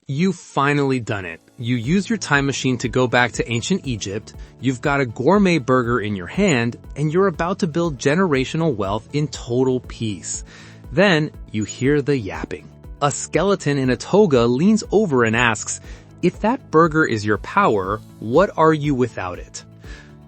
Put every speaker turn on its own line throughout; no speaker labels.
You've finally done it. You used your time machine to go back to ancient Egypt, you've got a gourmet burger in your hand, and you're about to build generational wealth in total peace. Then, you hear the yapping. A skeleton in a toga leans over and asks, "If that burger is your power, what are you without it?"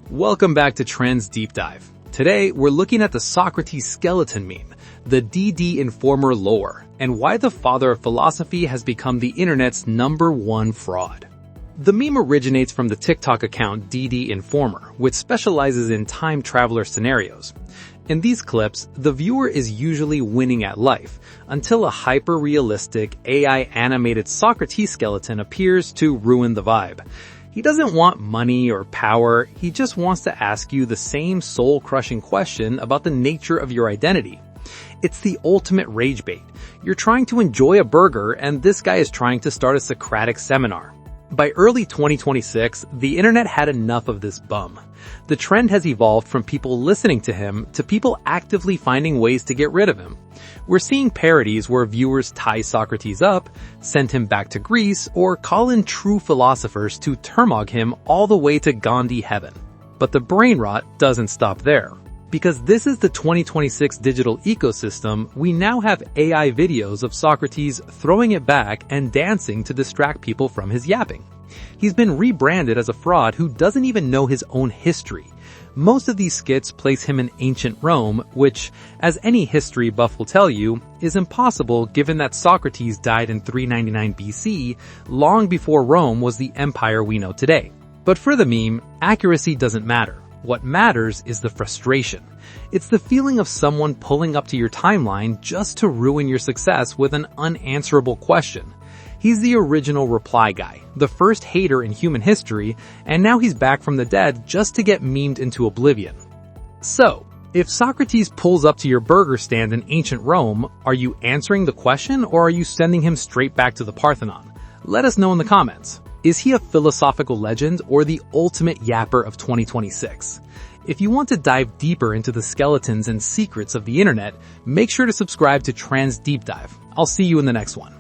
Welcome back to Trends Deep Dive. Today, we're looking at the Socrates skeleton meme, the DD Informer lore, and why the father of philosophy has become the internet's #1 fraud. The meme originates from the TikTok account DD Informer, which specializes in time traveler scenarios. In these clips, the viewer is usually winning at life, until a hyper-realistic AI-animated Socrates skeleton appears to ruin the vibe. He doesn't want money or power, he just wants to ask you the same soul-crushing question about the nature of your identity. It's the ultimate rage bait. You're trying to enjoy a burger and this guy is trying to start a Socratic seminar. By early 2026, the internet had enough of this bum. The trend has evolved from people listening to him to people actively finding ways to get rid of him. We're seeing parodies where viewers tie Socrates up, send him back to Greece, or call in true philosophers to termog him all the way to Gandhi heaven. But the brain rot doesn't stop there. Because this is the 2026 digital ecosystem, we now have AI videos of Socrates throwing it back and dancing to distract people from his yapping. He's been rebranded as a fraud who doesn't even know his own history. Most of these skits place him in ancient Rome, which, as any history buff will tell you, is impossible given that Socrates died in 399 BC, long before Rome was the empire we know today. But for the meme, accuracy doesn't matter. What matters is the frustration. It's the feeling of someone pulling up to your timeline just to ruin your success with an unanswerable question. He's the original reply guy, the first hater in human history, and now he's back from the dead just to get memed into oblivion. So, if Socrates pulls up to your burger stand in ancient Rome, are you answering the question or are you sending him straight back to the Parthenon? Let us know in the comments. Is he a philosophical legend or the ultimate yapper of 2026? If you want to dive deeper into the skeletons and secrets of the internet, make sure to subscribe to Trends Deep Dive. I'll see you in the next one.